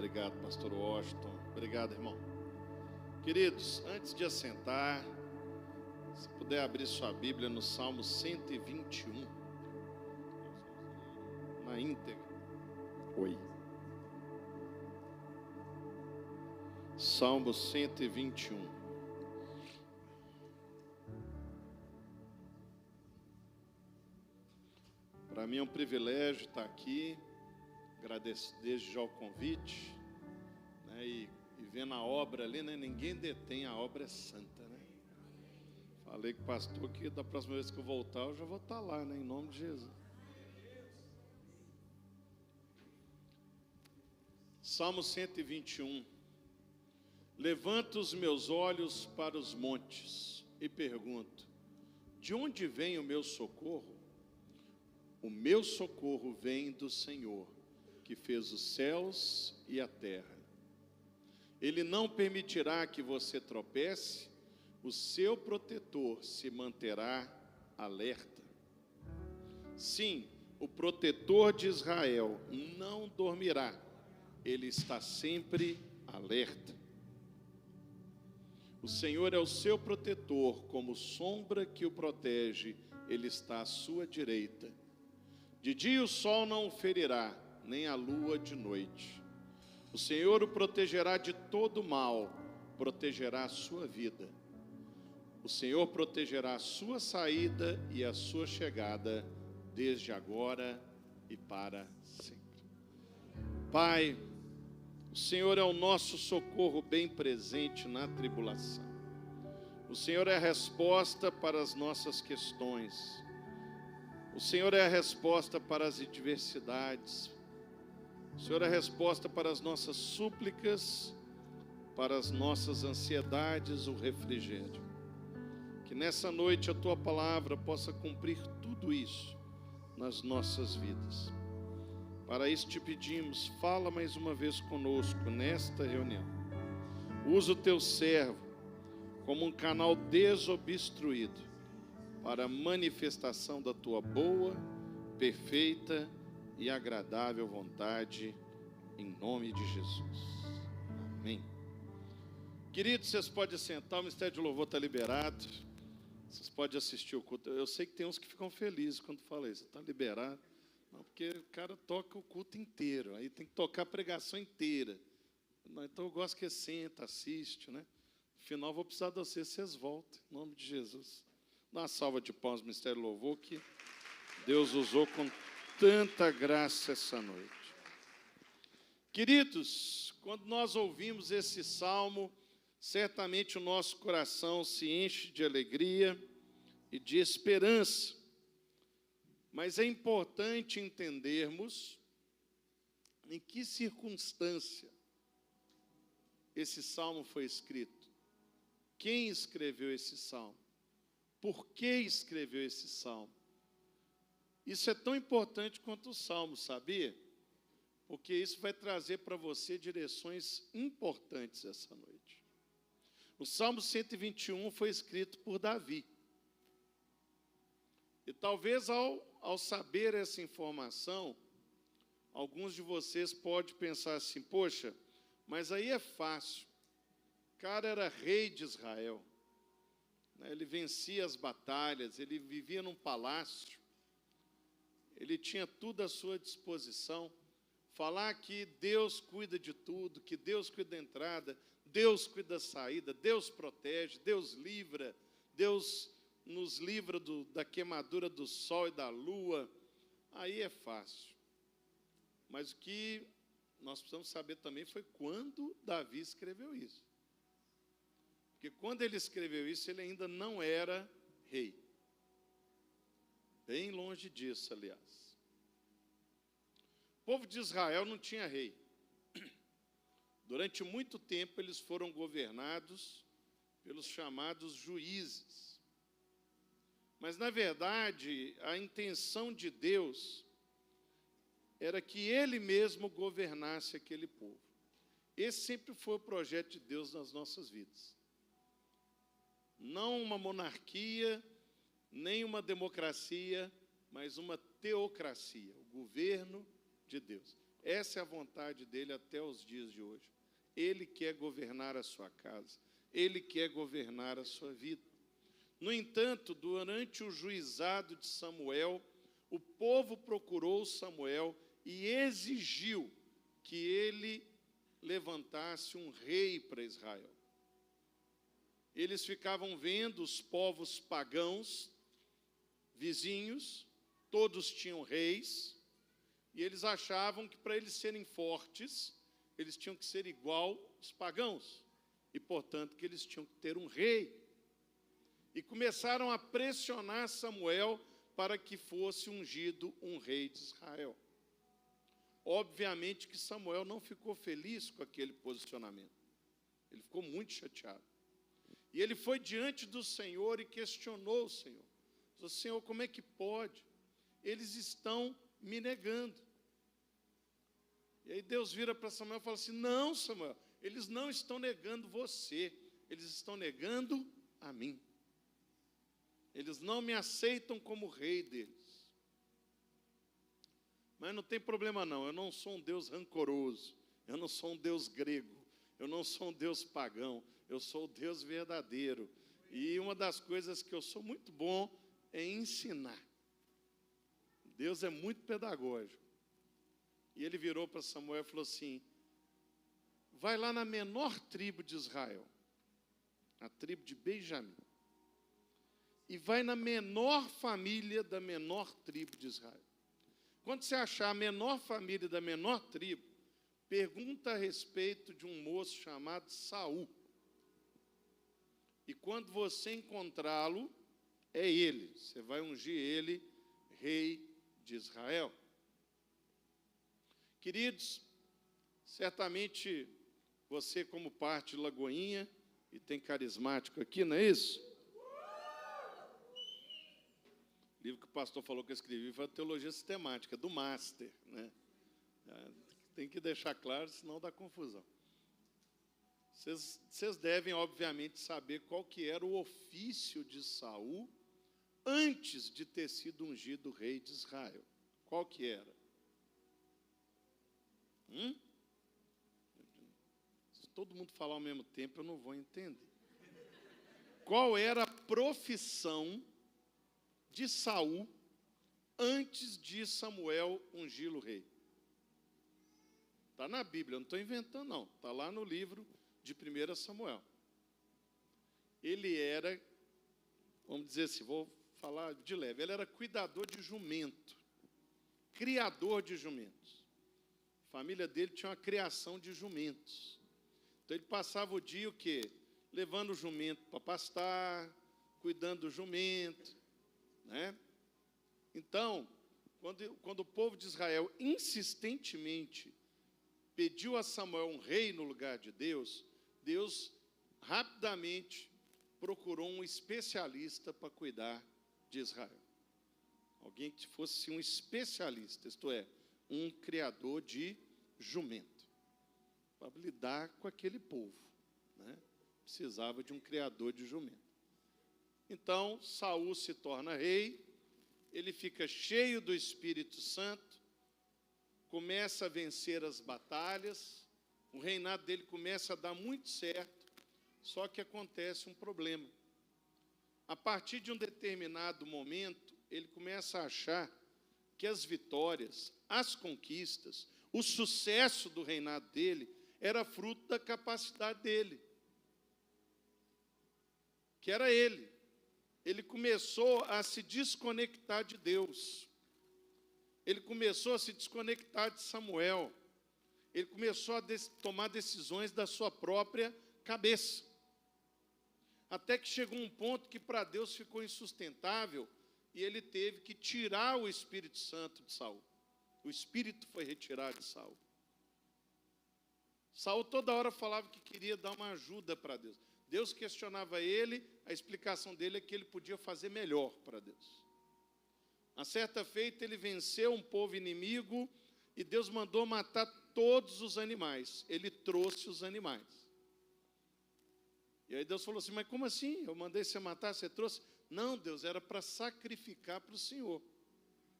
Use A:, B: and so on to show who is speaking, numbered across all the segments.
A: Obrigado, pastor Washington. Obrigado, irmão. Queridos, antes de assentar, se puder abrir sua Bíblia no Salmo 121, na íntegra. Oi. Salmo 121. Para mim é um privilégio estar aqui. Agradeço desde já o convite, né, e vendo a obra ali, né, ninguém detém, a obra é santa, né? Falei com o pastor que da próxima vez que eu voltar, eu já vou estar lá, né, em nome de Jesus. Salmo 121. Levanto os meus olhos para os montes e pergunto: de onde vem o meu socorro? O meu socorro vem do Senhor, que fez os céus e a terra. Ele não permitirá que você tropece, o seu protetor se manterá alerta. Sim, o protetor de Israel não dormirá, ele está sempre alerta. O Senhor é o seu protetor, como sombra que o protege, ele está à sua direita. De dia o sol não o ferirá, nem a lua de noite. O Senhor o protegerá de todo mal, protegerá a sua vida. O Senhor protegerá a sua saída e a sua chegada, desde agora e para sempre. Pai, o Senhor é o nosso socorro bem presente na tribulação. O Senhor é a resposta para as nossas questões. O Senhor é a resposta para as adversidades. O Senhor é a resposta para as nossas súplicas, para as nossas ansiedades, o refrigério. Que nessa noite a Tua palavra possa cumprir tudo isso nas nossas vidas. Para isso te pedimos, fala mais uma vez conosco nesta reunião. Usa o Teu servo como um canal desobstruído para a manifestação da Tua boa, perfeita e agradável vontade, em nome de Jesus. Amém. Queridos, vocês podem sentar, o Ministério de Louvor está liberado. Vocês podem assistir o culto. Eu sei que tem uns que ficam felizes quando fala isso. Está liberado. Não, porque o cara toca o culto inteiro. Aí tem que tocar a pregação inteira. Não, então eu gosto que senta, assiste, né? No final vou precisar de vocês voltem, em nome de Jesus. Dá uma salva de palmas ao Ministério do Louvor, que Deus usou com tanta graça essa noite. Queridos, quando nós ouvimos esse salmo, certamente o nosso coração se enche de alegria e de esperança. Mas é importante entendermos em que circunstância esse salmo foi escrito. Quem escreveu esse salmo? Por que escreveu esse salmo? Isso é tão importante quanto o salmo, sabia? Porque isso vai trazer para você direções importantes essa noite. O Salmo 121 foi escrito por Davi. E talvez ao saber essa informação, alguns de vocês podem pensar assim: poxa, mas aí é fácil. O cara era rei de Israel. Ele vencia as batalhas, ele vivia num palácio. Ele tinha tudo à sua disposição. Falar que Deus cuida de tudo, que Deus cuida da entrada, Deus cuida da saída, Deus protege, Deus livra, Deus nos livra da queimadura do sol e da lua, aí é fácil. Mas o que nós precisamos saber também foi quando Davi escreveu isso. Porque quando ele escreveu isso, ele ainda não era rei. Bem longe disso, aliás. O povo de Israel não tinha rei. Durante muito tempo eles foram governados pelos chamados juízes. Mas, na verdade, a intenção de Deus era que Ele mesmo governasse aquele povo. Esse sempre foi o projeto de Deus nas nossas vidas. Não uma monarquia, nem uma democracia, mas uma teocracia, o governo de Deus. Essa é a vontade dele até os dias de hoje. Ele quer governar a sua casa, ele quer governar a sua vida. No entanto, durante o juizado de Samuel, o povo procurou Samuel e exigiu que ele levantasse um rei para Israel. Eles ficavam vendo os povos pagãos, vizinhos, todos tinham reis, e eles achavam que para eles serem fortes, eles tinham que ser igual aos pagãos, e portanto que eles tinham que ter um rei. E começaram a pressionar Samuel para que fosse ungido um rei de Israel. Obviamente que Samuel não ficou feliz com aquele posicionamento. Ele ficou muito chateado. E ele foi diante do Senhor e questionou o Senhor. Disse: Senhor, como é que pode? Eles estão me negando. E aí Deus vira para Samuel e fala assim: não, Samuel, eles não estão negando você, eles estão negando a mim. Eles não me aceitam como rei deles. Mas não tem problema não, eu não sou um Deus rancoroso, eu não sou um Deus grego, eu não sou um Deus pagão, eu sou o Deus verdadeiro. E uma das coisas que eu sou muito bom é ensinar. Deus é muito pedagógico. E ele virou para Samuel e falou assim: vai lá na menor tribo de Israel, a tribo de Benjamim, e vai na menor família da menor tribo de Israel. Quando você achar a menor família da menor tribo, pergunta a respeito de um moço chamado Saul. E quando você encontrá-lo, é ele. Você vai ungir ele rei de Israel. Queridos, certamente você, como parte de Lagoinha, e tem carismático aqui, não é isso? O livro que o pastor falou que eu escrevi foi a Teologia Sistemática, do Master, né? Tem que deixar claro, senão dá confusão. Vocês devem, obviamente, saber qual que era o ofício de Saul antes de ter sido ungido rei de Israel. Qual que era? Se todo mundo falar ao mesmo tempo, eu não vou entender. Qual era a profissão de Saul antes de Samuel ungí-lo rei? Está na Bíblia, eu não estou inventando não, está lá no livro de 1 Samuel. Ele era, vamos dizer assim, vou falar de leve, ele era cuidador de jumento, criador de jumentos. A família dele tinha uma criação de jumentos. Então ele passava o dia o quê? Levando o jumento para pastar, cuidando do jumento, né? Então, quando o povo de Israel insistentemente pediu a Samuel um rei no lugar de Deus, Deus rapidamente procurou um especialista para cuidar de Israel. Alguém que fosse um especialista, isto é, um criador de jumento, para lidar com aquele povo, né? Precisava de um criador de jumento. Então, Saul se torna rei, ele fica cheio do Espírito Santo, começa a vencer as batalhas, o reinado dele começa a dar muito certo, só que acontece um problema. A partir de um determinado momento, ele começa a achar que as vitórias, as conquistas, o sucesso do reinado dele era fruto da capacidade dele, que era ele. Ele começou a se desconectar de Deus. Ele começou a se desconectar de Samuel. Ele começou a tomar decisões da sua própria cabeça. Até que chegou um ponto que para Deus ficou insustentável e ele teve que tirar o Espírito Santo de Saul. O Espírito foi retirado de Saul. Saul toda hora falava que queria dar uma ajuda para Deus. Deus questionava ele, a explicação dele é que ele podia fazer melhor para Deus. A certa feita ele venceu um povo inimigo e Deus mandou matar todos os animais. Ele trouxe os animais. E aí Deus falou assim: mas como assim? Eu mandei você matar, você trouxe? Não, Deus, era para sacrificar para o Senhor.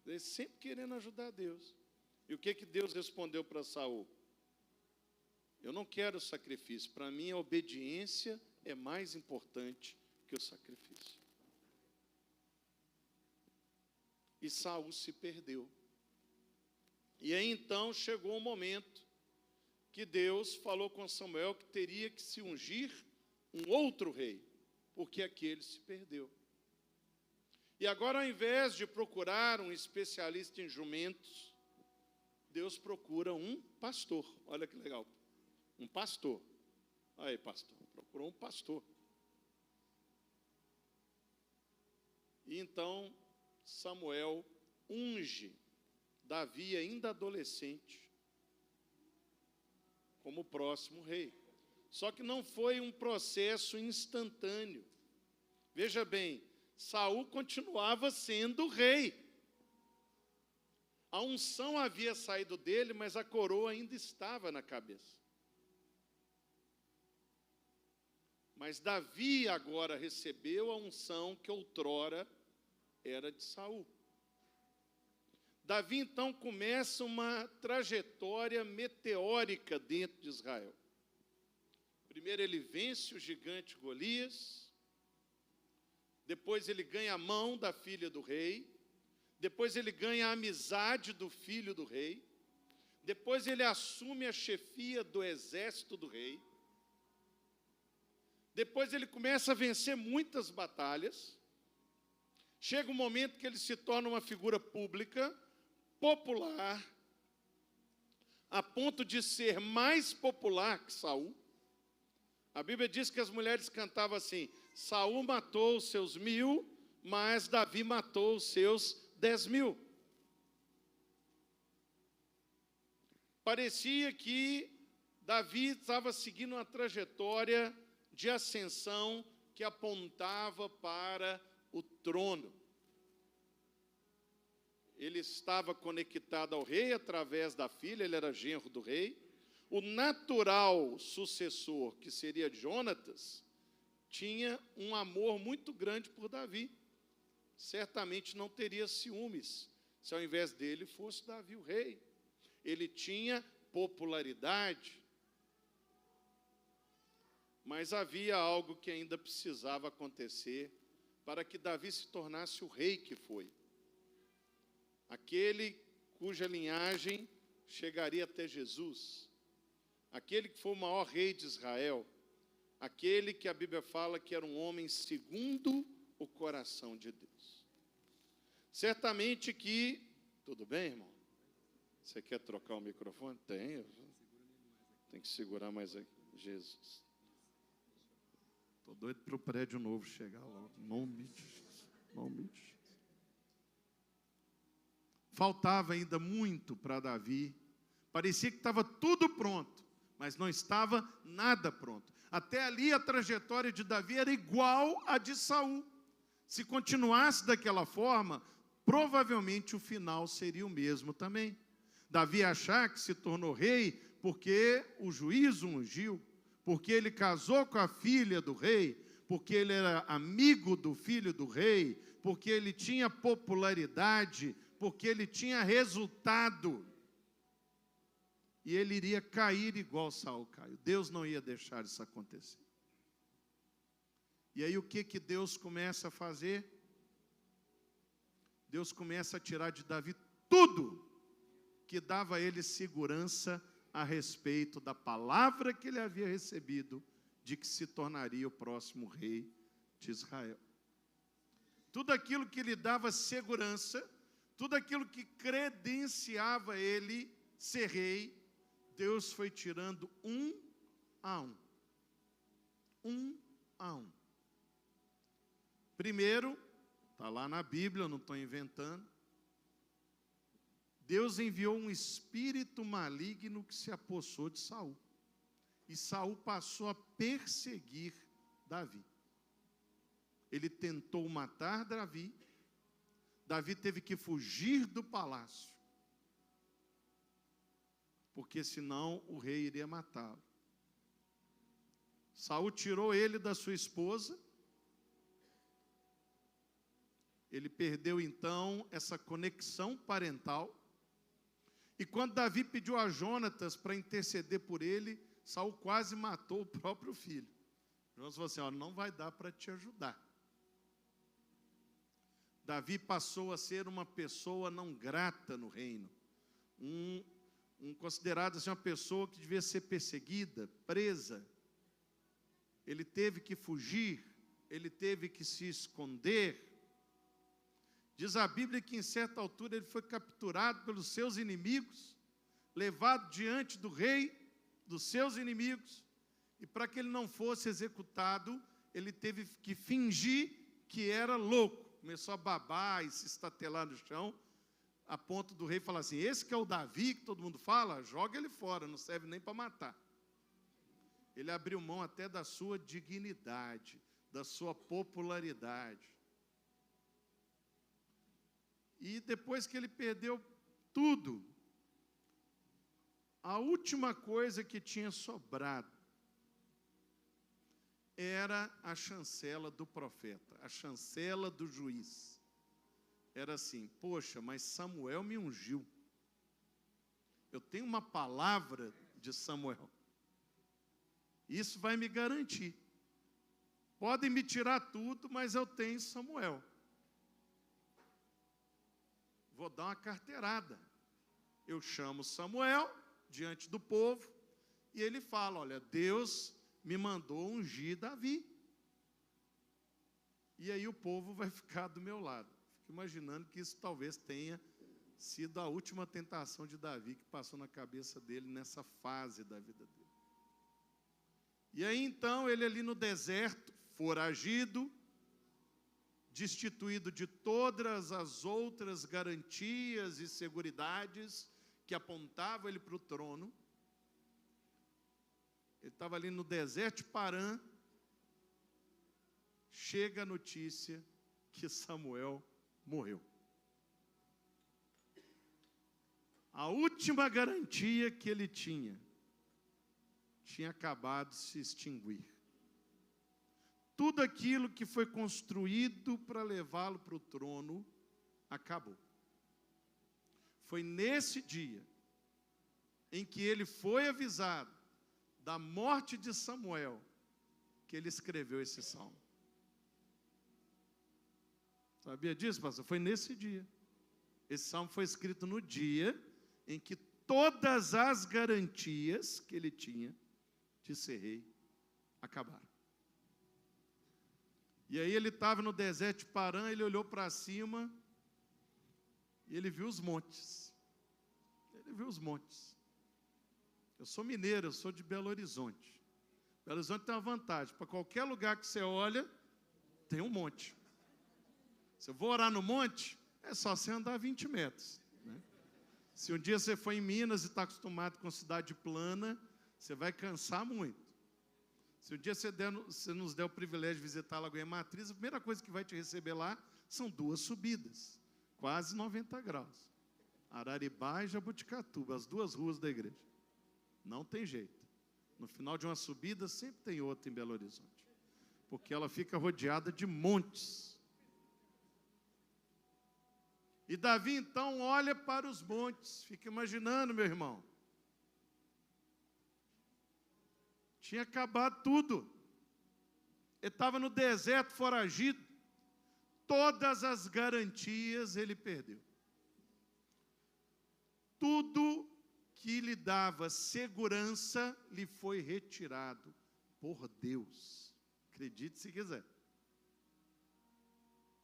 A: Ele sempre querendo ajudar Deus. E o que Deus respondeu para Saul? Eu não quero sacrifício, para mim a obediência é mais importante que o sacrifício. E Saul se perdeu. E aí então chegou o momento que Deus falou com Samuel que teria que se ungir um outro rei, porque aquele se perdeu. E agora, ao invés de procurar um especialista em jumentos, Deus procura um pastor. Olha que legal. Um pastor. Aí, pastor. Procurou um pastor. E então, Samuel unge Davi, ainda adolescente, como o próximo rei. Só que não foi um processo instantâneo. Veja bem, Saul continuava sendo rei. A unção havia saído dele, mas a coroa ainda estava na cabeça. Mas Davi agora recebeu a unção que outrora era de Saul. Davi então começa uma trajetória meteórica dentro de Israel. Primeiro ele vence o gigante Golias, depois ele ganha a mão da filha do rei, depois ele ganha a amizade do filho do rei, depois ele assume a chefia do exército do rei, depois ele começa a vencer muitas batalhas, chega um momento que ele se torna uma figura pública, popular, a ponto de ser mais popular que Saul. A Bíblia diz que as mulheres cantavam assim: Saul matou os seus 1000, mas Davi matou os seus 10.000. Parecia que Davi estava seguindo uma trajetória de ascensão que apontava para o trono. Ele estava conectado ao rei através da filha, ele era genro do rei. O natural sucessor, que seria Jonatas, tinha um amor muito grande por Davi. Certamente não teria ciúmes se ao invés dele fosse Davi o rei. Ele tinha popularidade. Mas havia algo que ainda precisava acontecer para que Davi se tornasse o rei que foi. Aquele cuja linhagem chegaria até Jesus. Aquele que foi o maior rei de Israel. Aquele que a Bíblia fala que era um homem segundo o coração de Deus. Certamente que... Tudo bem, irmão? Você quer trocar o microfone? Tem. Tem que segurar mais aqui. Jesus. Estou doido para o prédio novo chegar logo. Nome de Jesus. Nome de Jesus. Faltava ainda muito para Davi. Parecia que estava tudo pronto, mas não estava nada pronto. Até ali a trajetória de Davi era igual à de Saul. Se continuasse daquela forma, provavelmente o final seria o mesmo também. Davi achar que se tornou rei porque o juiz o ungiu, porque ele casou com a filha do rei, porque ele era amigo do filho do rei, porque ele tinha popularidade, porque ele tinha resultado. E ele iria cair igual Saul caiu. Deus não ia deixar isso acontecer. E aí o que Deus começa a fazer? Deus começa a tirar de Davi tudo que dava a ele segurança a respeito da palavra que ele havia recebido de que se tornaria o próximo rei de Israel. Tudo aquilo que lhe dava segurança, tudo aquilo que credenciava ele ser rei, Deus foi tirando um a um. Um a um. Primeiro, está lá na Bíblia, eu não estou inventando. Deus enviou um espírito maligno que se apossou de Saul. E Saul passou a perseguir Davi. Ele tentou matar Davi. Davi teve que fugir do palácio, porque senão o rei iria matá-lo. Saul tirou ele da sua esposa. Ele perdeu então essa conexão parental. E quando Davi pediu a Jonatas para interceder por ele, Saul quase matou o próprio filho. Jonatas falou assim, ó, não vai dar para te ajudar. Davi passou a ser uma pessoa não grata no reino. Considerado assim, uma pessoa que devia ser perseguida, presa. Ele teve que fugir, ele teve que se esconder. Diz a Bíblia que em certa altura ele foi capturado pelos seus inimigos, levado diante do rei dos seus inimigos, e para que ele não fosse executado, ele teve que fingir que era louco. Começou a babar e se estatelar no chão, a ponto do rei falar assim, esse que é o Davi, que todo mundo fala, joga ele fora, não serve nem para matar. Ele abriu mão até da sua dignidade, da sua popularidade. E depois que ele perdeu tudo, a última coisa que tinha sobrado era a chancela do profeta, a chancela do juiz. Era assim, poxa, mas Samuel me ungiu. Eu tenho uma palavra de Samuel. Isso vai me garantir. Podem me tirar tudo, mas eu tenho Samuel. Vou dar uma carteirada. Eu chamo Samuel diante do povo e ele fala, olha, Deus me mandou ungir Davi. E aí o povo vai ficar do meu lado. Fico imaginando que isso talvez tenha sido a última tentação de Davi que passou na cabeça dele nessa fase da vida dele. E aí então ele ali no deserto, foragido, destituído de todas as outras garantias e seguridades que apontavam ele para o trono. Ele estava ali no deserto de Parã, chega a notícia que Samuel morreu. A última garantia que ele tinha acabado de se extinguir. Tudo aquilo que foi construído para levá-lo para o trono, acabou. Foi nesse dia em que ele foi avisado da morte de Samuel, que ele escreveu esse salmo. Sabia disso, pastor? Foi nesse dia. Esse salmo foi escrito no dia em que todas as garantias que ele tinha de ser rei acabaram. E aí ele estava no deserto de Parã, ele olhou para cima e ele viu os montes. Ele viu os montes. Eu sou mineiro, eu sou de Belo Horizonte. Belo Horizonte tem uma vantagem, para qualquer lugar que você olha, tem um monte. Se eu vou orar no monte, é só você andar 20 metros. Né? Se um dia você for em Minas e está acostumado com cidade plana, você vai cansar muito. Se um dia você nos der o privilégio de visitar a Lagoinha Matriz, a primeira coisa que vai te receber lá são 2 subidas, quase 90 graus. Araribá e Jabuticatuba, as 2 ruas da igreja. Não tem jeito. No final de uma subida, sempre tem outra em Belo Horizonte. Porque ela fica rodeada de montes. E Davi, então, olha para os montes. Fica imaginando, meu irmão. Tinha acabado tudo. Ele estava no deserto, foragido. Todas as garantias ele perdeu. Tudo que lhe dava segurança lhe foi retirado por Deus. Acredite se quiser.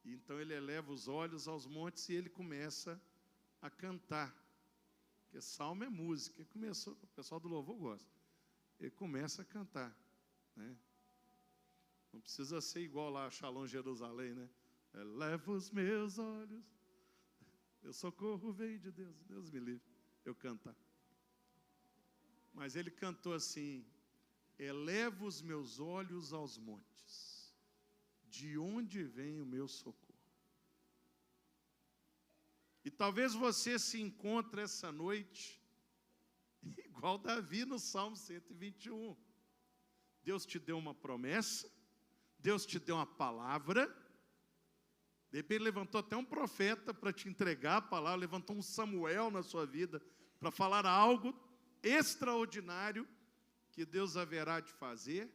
A: Então ele eleva os olhos aos montes e ele começa a cantar. Porque salmo é música. O pessoal do louvor gosta. Ele começa a cantar. Né? Não precisa ser igual lá a Shalom Jerusalém, né? Eleva os meus olhos. Meu socorro vem de Deus. Deus me livre. Eu cantar. Mas ele cantou assim: eleva os meus olhos aos montes, de onde vem o meu socorro? E talvez você se encontre essa noite igual Davi no Salmo 121. Deus te deu uma promessa, Deus te deu uma palavra, de repente levantou até um profeta para te entregar a palavra, levantou um Samuel na sua vida para falar algo extraordinário que Deus haverá de fazer.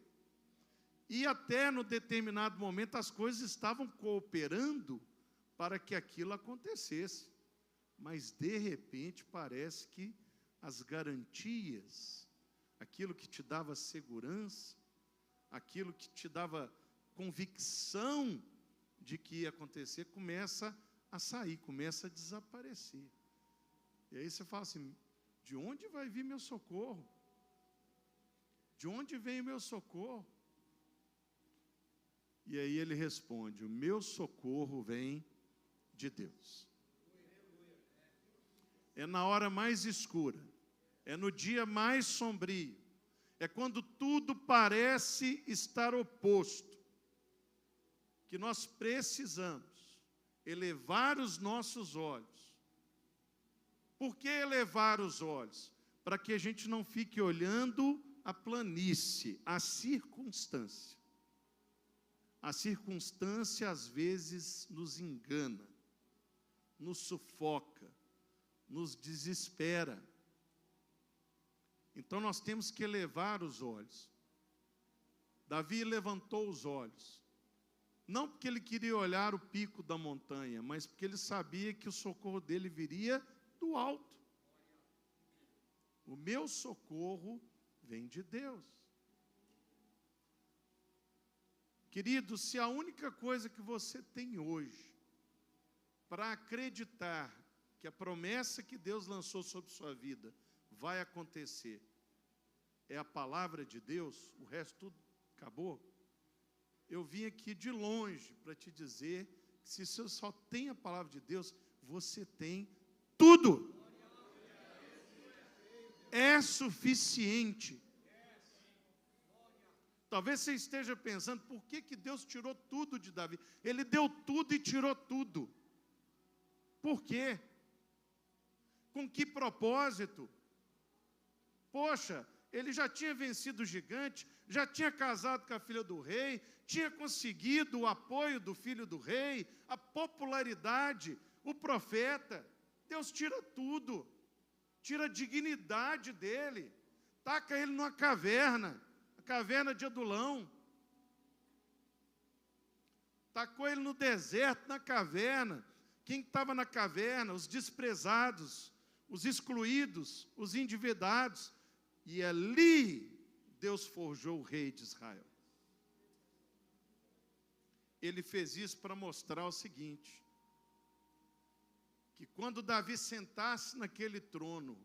A: E até no determinado momento as coisas estavam cooperando para que aquilo acontecesse. Mas de repente parece que as garantias, aquilo que te dava segurança, aquilo que te dava convicção de que ia acontecer, começa a sair, começa a desaparecer. E aí você fala assim, de onde vai vir meu socorro? De onde vem o meu socorro? E aí ele responde, o meu socorro vem de Deus. É na hora mais escura, é no dia mais sombrio, é quando tudo parece estar oposto, que nós precisamos elevar os nossos olhos. Por que elevar os olhos? Para que a gente não fique olhando a planície, a circunstância. A circunstância às vezes nos engana, nos sufoca, nos desespera. Então nós temos que elevar os olhos. Davi levantou os olhos, não porque ele queria olhar o pico da montanha, mas porque ele sabia que o socorro dele viria do alto. O meu socorro vem de Deus. Querido, se a única coisa que você tem hoje para acreditar que a promessa que Deus lançou sobre sua vida vai acontecer é a palavra de Deus, o resto tudo acabou. Eu vim aqui de longe para te dizer que se você só tem a palavra de Deus, você tem tudo. É suficiente. Talvez você esteja pensando, por que Deus tirou tudo de Davi? Ele deu tudo e tirou tudo. Por quê? Com que propósito? Poxa, ele já tinha vencido o gigante, já tinha casado com a filha do rei, tinha conseguido o apoio do filho do rei, a popularidade, o profeta. Deus tira tudo, tira a dignidade dele, taca ele numa caverna, a caverna de Adulão. Tacou ele no deserto, na caverna. Quem estava na caverna? Os desprezados, os excluídos, os endividados. E ali Deus forjou o rei de Israel. Ele fez isso para mostrar o seguinte, que quando Davi sentasse naquele trono,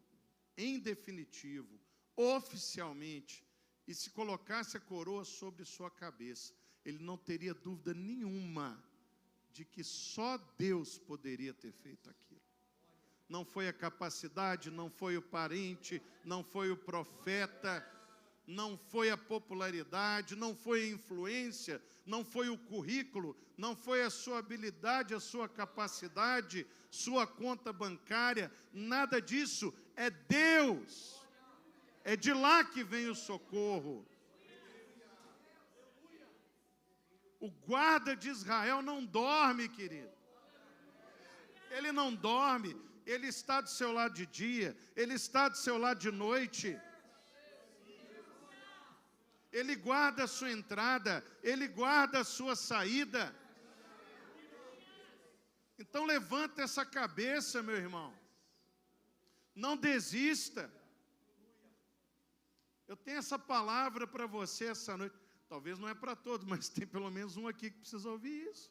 A: em definitivo, oficialmente, e se colocasse a coroa sobre sua cabeça, ele não teria dúvida nenhuma de que só Deus poderia ter feito aquilo. Não foi a capacidade, não foi o parente, não foi o profeta, não foi a popularidade, não foi a influência, não foi o currículo, não foi a sua habilidade, a sua capacidade, sua conta bancária, nada disso, é Deus. É de lá que vem o socorro. O guarda de Israel não dorme, querido. Ele não dorme, ele está do seu lado de dia, ele está do seu lado de noite. Ele guarda a sua entrada, ele guarda a sua saída. Então levanta essa cabeça, meu irmão. Não desista. Eu tenho essa palavra para você essa noite. Talvez não é para todos, mas tem pelo menos um aqui que precisa ouvir isso.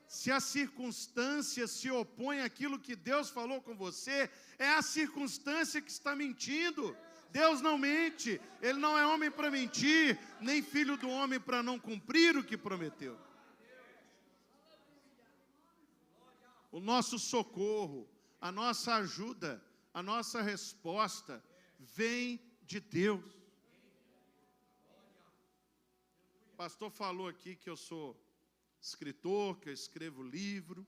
A: Se a circunstância se opõe àquilo que Deus falou com você, é a circunstância que está mentindo. Deus não mente, Ele não é homem para mentir, nem filho do homem para não cumprir o que prometeu. O nosso socorro, a nossa ajuda, a nossa resposta vem de Deus. O pastor falou aqui que eu sou escritor, que eu escrevo livro.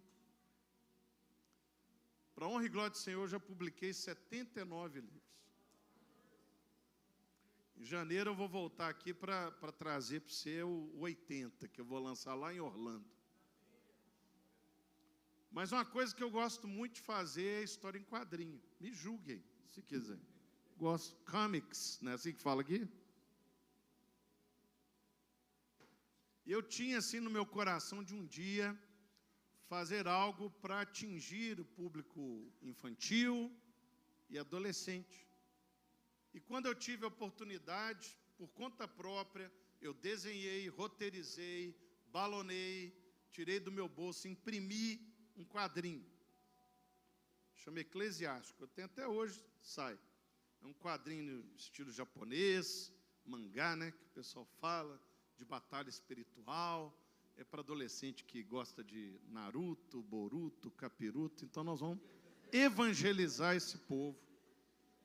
A: Para a honra e glória do Senhor, eu já publiquei 79 livros. Em janeiro eu vou voltar aqui para trazer para você o 80, que eu vou lançar lá em Orlando. Mas uma coisa que eu gosto muito de fazer é história em quadrinho. Me julguem, se quiser. Gosto. Comics, não é assim que fala aqui? Eu tinha assim no meu coração de um dia fazer algo para atingir o público infantil e adolescente. E quando eu tive a oportunidade, por conta própria, eu desenhei, roteirizei, balonei, tirei do meu bolso, imprimi um quadrinho. Chama Eclesiástico. Eu tenho até hoje, sai. É um quadrinho estilo japonês, mangá, né, que o pessoal fala, de batalha espiritual. É para adolescente que gosta de Naruto, Boruto, Capiruto. Então nós vamos evangelizar esse povo.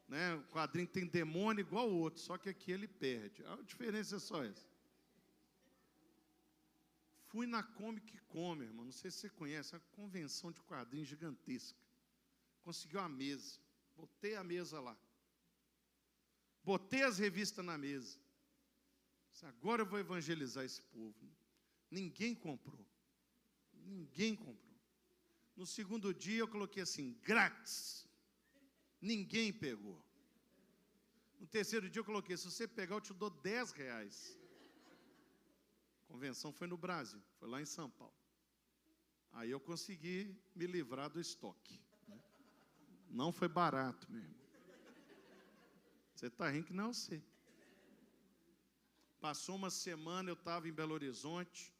A: Né? O quadrinho tem demônio igual o outro, só que aqui ele perde. A diferença é só essa. Fui na Comic Con, irmão, não sei se você conhece, é uma convenção de quadrinhos gigantesca. Consegui uma mesa, botei a mesa lá. Botei as revistas na mesa. Agora eu vou evangelizar esse povo. Ninguém comprou. Ninguém comprou. No segundo dia eu coloquei assim, grátis. Ninguém pegou. No terceiro dia eu coloquei, se você pegar eu te dou R$10. A convenção foi no Brasil, foi lá em São Paulo. Aí eu consegui me livrar do estoque. Né? Não foi barato mesmo. Você está rindo que não sei. Passou uma semana, eu estava em Belo Horizonte,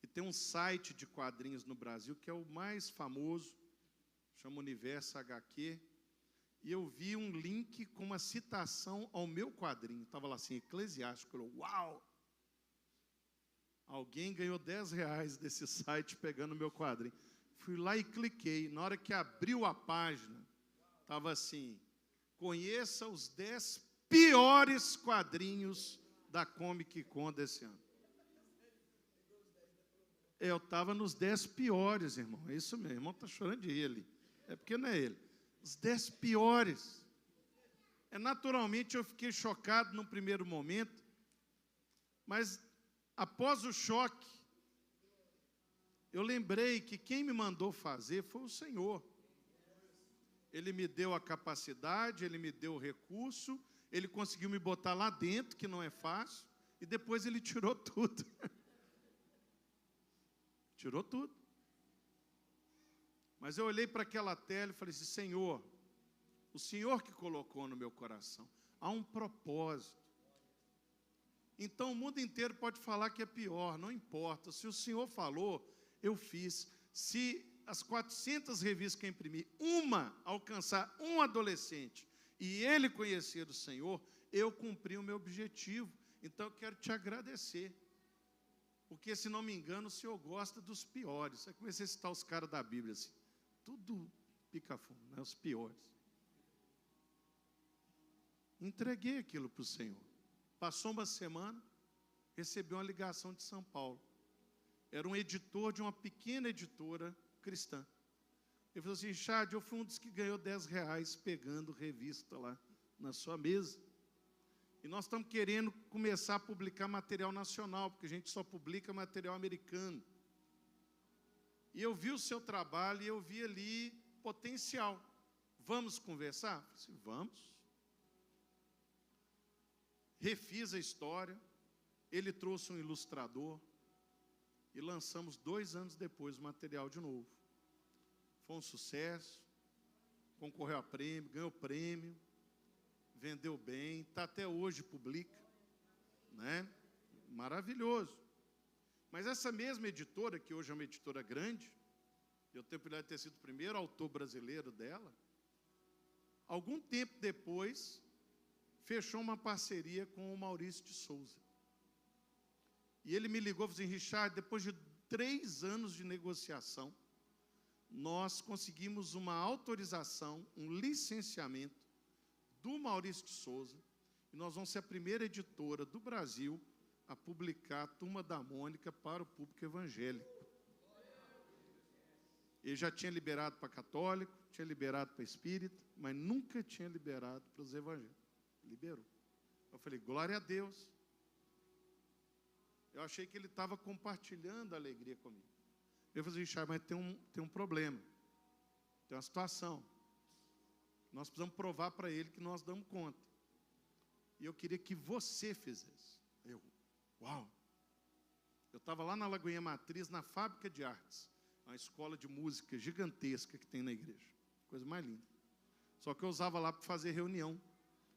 A: e tem um site de quadrinhos no Brasil, que é o mais famoso, chama Universo HQ, e eu vi um link com uma citação ao meu quadrinho. Estava lá assim, Eclesiástico. Eu, uau! Alguém ganhou R$10 desse site pegando o meu quadrinho. Fui lá e cliquei. Na hora que abriu a página, estava assim, conheça os 10 piores quadrinhos da Comic Con desse ano. Eu estava nos 10 piores, irmão. É isso mesmo. O irmão está chorando de rir ali. É porque não é ele. Os 10 piores. Naturalmente eu fiquei chocado no primeiro momento, mas após o choque, eu lembrei que quem me mandou fazer foi o Senhor. Ele me deu a capacidade, Ele me deu o recurso, Ele conseguiu me botar lá dentro, que não é fácil, e depois Ele tirou tudo. Tirou tudo. Mas eu olhei para aquela tela e falei assim, Senhor, o Senhor que colocou no meu coração, há um propósito. Então o mundo inteiro pode falar que é pior, não importa. Se o Senhor falou, eu fiz. Se as 400 revistas que eu imprimi, uma alcançar um adolescente e ele conhecer o Senhor, eu cumpri o meu objetivo. Então eu quero te agradecer. Porque, se não me engano, o Senhor gosta dos piores. Aí comecei a citar os caras da Bíblia assim. Tudo pica-fundo, né? Os piores. Entreguei aquilo para o Senhor. Passou uma semana, recebi uma ligação de São Paulo. Era um editor de uma pequena editora cristã. Ele falou assim, Richard, eu fui um dos que ganhou R$10 pegando revista lá na sua mesa. E nós estamos querendo começar a publicar material nacional, porque a gente só publica material americano. E eu vi o seu trabalho e eu vi ali potencial. Vamos conversar? Eu falei assim, vamos. Refiz a história, ele trouxe um ilustrador e lançamos 2 anos depois o material de novo. Foi um sucesso, concorreu a prêmio, ganhou prêmio, vendeu bem, está até hoje, publica, né? Maravilhoso. Mas essa mesma editora, que hoje é uma editora grande, eu tenho o privilégio de ter sido o primeiro autor brasileiro dela, algum tempo depois, fechou uma parceria com o Maurício de Souza. E ele me ligou e falou assim, Richard, depois de 3 anos de negociação, nós conseguimos uma autorização, um licenciamento do Maurício de Souza, e nós vamos ser a primeira editora do Brasil a publicar a Turma da Mônica para o público evangélico. Ele já tinha liberado para católico, tinha liberado para espírita, mas nunca tinha liberado para os evangélicos. Liberou. Eu falei, glória a Deus. Eu achei que ele estava compartilhando a alegria comigo.
B: Eu falei, Richard, mas tem um problema, tem uma situação. Nós precisamos provar para ele que nós damos conta. E eu queria que você fizesse. Uau! Eu estava lá na Lagoinha Matriz, na Fábrica de Artes, uma escola de música gigantesca que tem na igreja. Coisa mais linda. Só que eu usava lá para fazer reunião.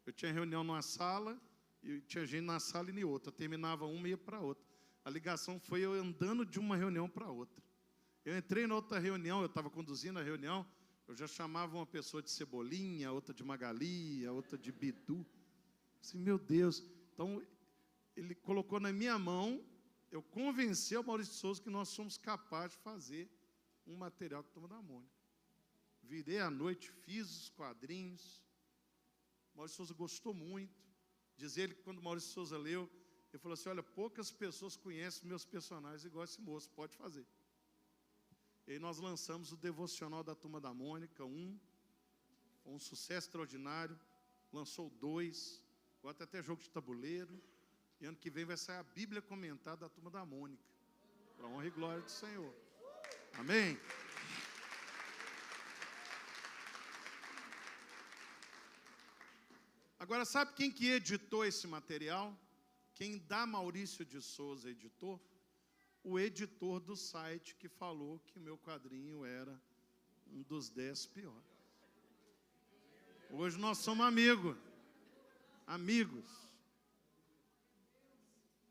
B: Eu tinha reunião numa sala, e tinha gente na sala e em outra. Eu terminava uma e ia para outra. A ligação foi eu andando de uma reunião para outra. Eu entrei na outra reunião, eu estava conduzindo a reunião, eu já chamava uma pessoa de Cebolinha, outra de Magali, a outra de Bidu. Assim, meu Deus. Então, ele colocou na minha mão, eu convenci o Maurício de Souza que nós somos capazes de fazer um material com a Turma da Mônica. Virei à noite, fiz os quadrinhos. O Maurício de Souza gostou muito. Diz ele que quando o Maurício de Souza leu, ele falou assim, olha, poucas pessoas conhecem meus personagens igual esse moço, pode fazer. E aí nós lançamos o devocional da Turma da Mônica, foi um sucesso extraordinário, lançou 2, agora tem até jogo de tabuleiro, e ano que vem vai sair a Bíblia comentada da Turma da Mônica, para a honra e glória do Senhor. Amém? Agora, sabe quem que editou esse material? Quem dá Maurício de Souza editor? O editor do site que falou que o meu quadrinho era um dos 10 piores. Hoje nós somos amigos.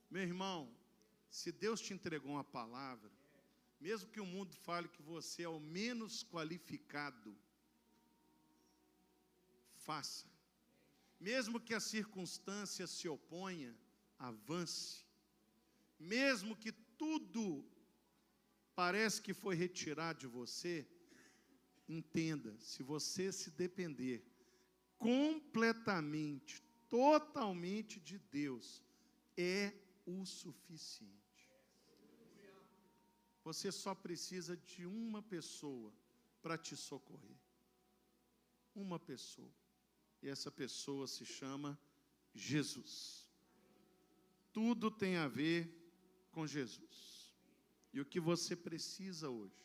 B: Meu irmão, se Deus te entregou uma palavra, mesmo que o mundo fale que você é o menos qualificado, faça. Mesmo que a circunstância se oponha, avance. Mesmo que tudo parece que foi retirado de você, entenda, se você se depender completamente, totalmente de Deus, é o suficiente. Você só precisa de uma pessoa para te socorrer. Uma pessoa. E essa pessoa se chama Jesus. Tudo tem a ver com Jesus. E o que você precisa hoje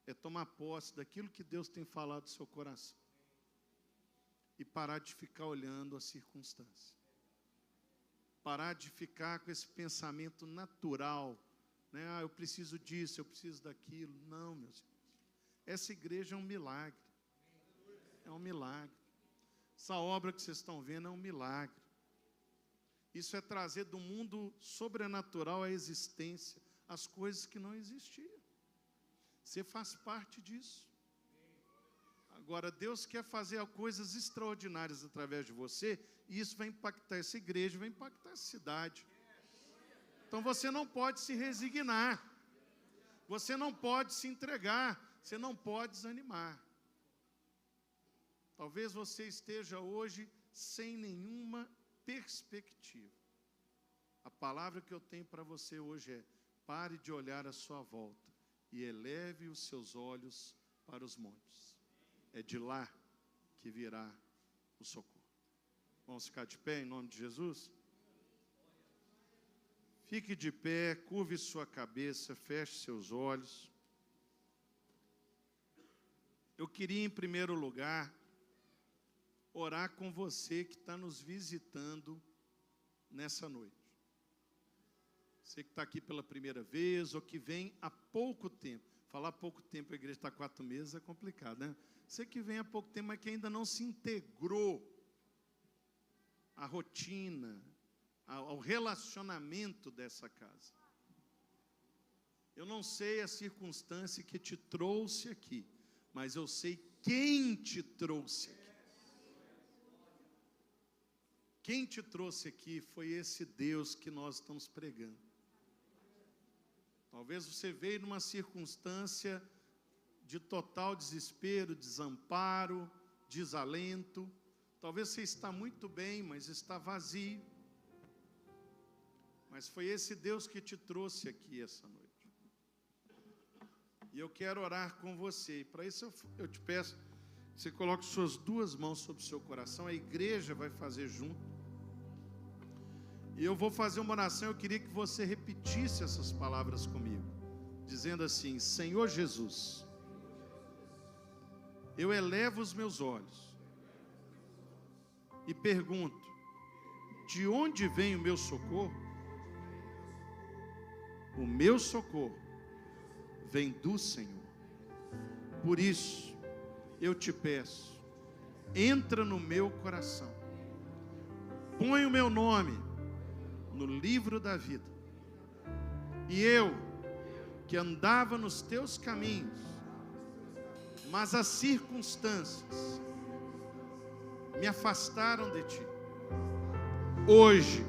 B: é tomar posse daquilo que Deus tem falado no seu coração e parar de ficar olhando a circunstância. Parar de ficar com esse pensamento natural, né? Eu preciso disso, eu preciso daquilo. Não, meus irmãos. Essa igreja é um milagre. É um milagre. Essa obra que vocês estão vendo é um milagre. Isso é trazer do mundo sobrenatural à existência as coisas que não existiam. Você faz parte disso. Agora, Deus quer fazer coisas extraordinárias através de você, e isso vai impactar essa igreja, vai impactar essa cidade. Então, você não pode se resignar. Você não pode se entregar. Você não pode desanimar. Talvez você esteja hoje sem nenhuma perspectiva. A palavra que eu tenho para você hoje é: pare de olhar à sua volta e eleve os seus olhos para os montes. É de lá que virá o socorro. Vamos ficar de pé em nome de Jesus? Fique de pé, curve sua cabeça, feche seus olhos. Eu queria, em primeiro lugar, orar com você que está nos visitando nessa noite. Você que está aqui pela primeira vez ou que vem há pouco tempo. Falar pouco tempo, a igreja está 4 meses, é complicado, né? Você que vem há pouco tempo, mas que ainda não se integrou à rotina, ao relacionamento dessa casa. Eu não sei a circunstância que te trouxe aqui, mas eu sei quem te trouxe aqui. Quem te trouxe aqui foi esse Deus que nós estamos pregando. Talvez você veio numa circunstância de total desespero, desamparo, desalento. Talvez você está muito bem, mas está vazio. Mas foi esse Deus que te trouxe aqui essa noite. E eu quero orar com você. E para isso eu te peço que você coloque suas 2 mãos sobre o seu coração. A igreja vai fazer junto. E eu vou fazer uma oração. Eu queria que você repetisse essas palavras comigo. dizendo assim: Senhor Jesus, eu elevo os meus olhos e pergunto: de onde vem o meu socorro? O meu socorro vem do Senhor. Por isso, eu te peço, entra no meu coração, põe o meu nome no livro da vida. E eu, que andava nos teus caminhos, mas as circunstâncias me afastaram de ti, hoje,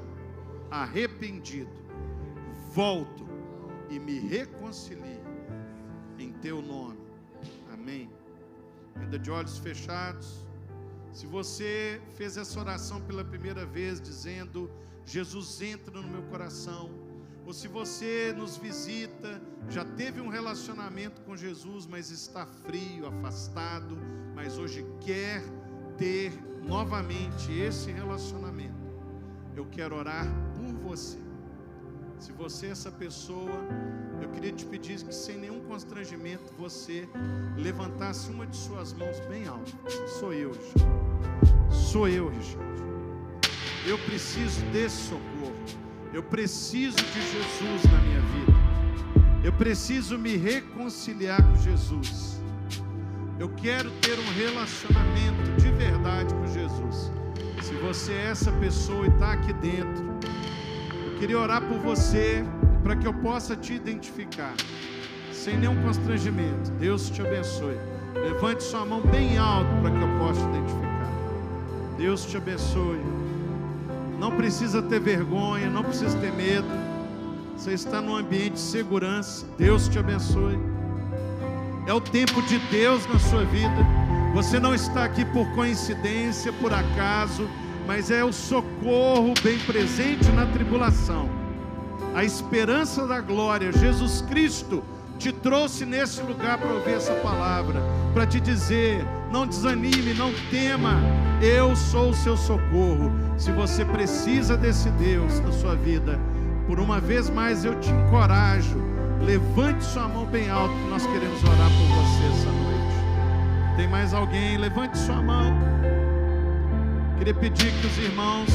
B: arrependido, volto e me reconcilio em teu nome. Amém. Ainda de olhos fechados. Se você fez essa oração pela primeira vez, dizendo: Jesus, entra no meu coração, ou se você nos visita, já teve um relacionamento com Jesus, mas está frio, afastado, mas hoje quer ter novamente esse relacionamento, eu quero orar por você. Se você é essa pessoa, eu queria te pedir que, sem nenhum constrangimento, você levantasse uma de suas mãos bem alto. Sou eu, Richard. Sou eu, Richard. Eu preciso desse socorro. Eu preciso de Jesus na minha vida. Eu preciso me reconciliar com Jesus. Eu quero ter um relacionamento de verdade com Jesus. Se você é essa pessoa e está aqui dentro, eu queria orar por você, para que eu possa te identificar, sem nenhum constrangimento. Deus te abençoe. Levante sua mão bem alto para que eu possa te identificar. Deus te abençoe. Não precisa ter vergonha, não precisa ter medo. Você está num ambiente de segurança. Deus te abençoe. É o tempo de Deus na sua vida. Você não está aqui por coincidência, por acaso, mas é o socorro bem presente na tribulação. A esperança da glória, Jesus Cristo te trouxe nesse lugar para ouvir essa palavra, para te dizer: não desanime, não tema, eu sou o seu socorro. Se você precisa desse Deus na sua vida, por uma vez mais eu te encorajo, levante sua mão bem alto, que nós queremos orar por você essa noite. Tem mais alguém? Levante sua mão. Queria pedir que os irmãos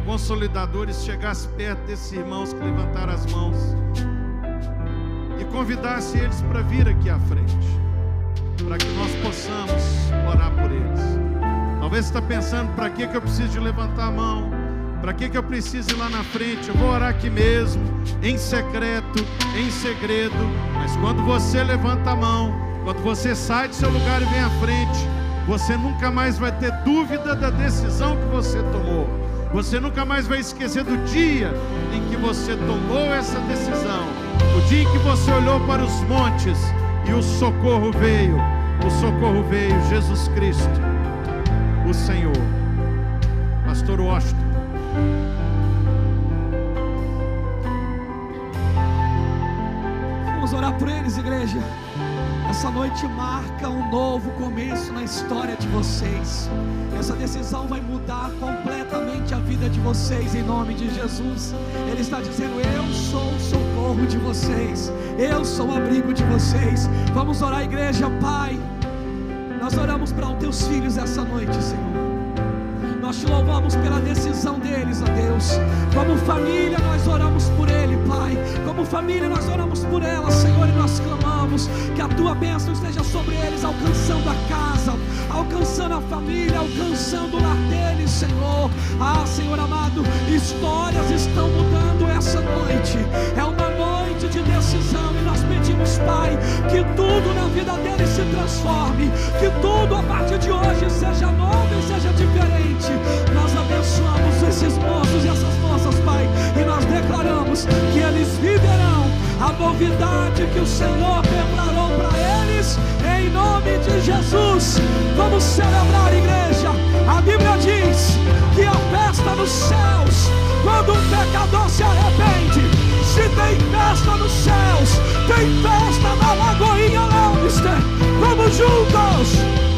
B: consolidadores chegassem perto desses irmãos que levantaram as mãos e convidasse eles para vir aqui à frente, para que nós possamos orar por eles. Talvez você está pensando: para que eu preciso de levantar a mão? Para que eu preciso ir lá na frente? Eu vou orar aqui mesmo, em secreto, em segredo. Mas quando você levanta a mão, quando você sai do seu lugar e vem à frente, você nunca mais vai ter dúvida da decisão que você tomou. Você nunca mais vai esquecer do dia em que você tomou essa decisão, o dia em que você olhou para os montes e o socorro veio. O socorro veio, Jesus Cristo, o Senhor. Pastor Washington.
C: Vamos orar por eles, igreja. Essa noite marca um novo começo na história de vocês. Essa decisão vai mudar completamente a vida de vocês, em nome de Jesus. Ele está dizendo: eu sou o socorro de vocês, eu sou o abrigo de vocês. Vamos orar, igreja. Pai, nós oramos para os teus filhos essa noite, Senhor. Nós te louvamos pela decisão deles, ó Deus. Como família nós oramos por ele, Pai. Como família nós oramos por ela, Senhor, e nós clamamos que a tua bênção esteja sobre eles, alcançando a casa, alcançando a família, alcançando o lar deles, Senhor. Ah, Senhor amado, histórias estão mudando essa noite. É uma noite de decisão e nós pedimos, Pai, que tudo na vida deles se transforme, que tudo a partir de hoje seja novo e seja diferente. Nós abençoamos esses moços e essas moças, Pai, e nós declaramos que eles viverão a novidade que o Senhor preparou para eles, em nome de Jesus. Vamos celebrar, igreja. A Bíblia diz que a festa nos céus, quando um pecador se arrepende. Se tem festa nos céus, tem festa na Lagoinha Leomister. Vamos juntos.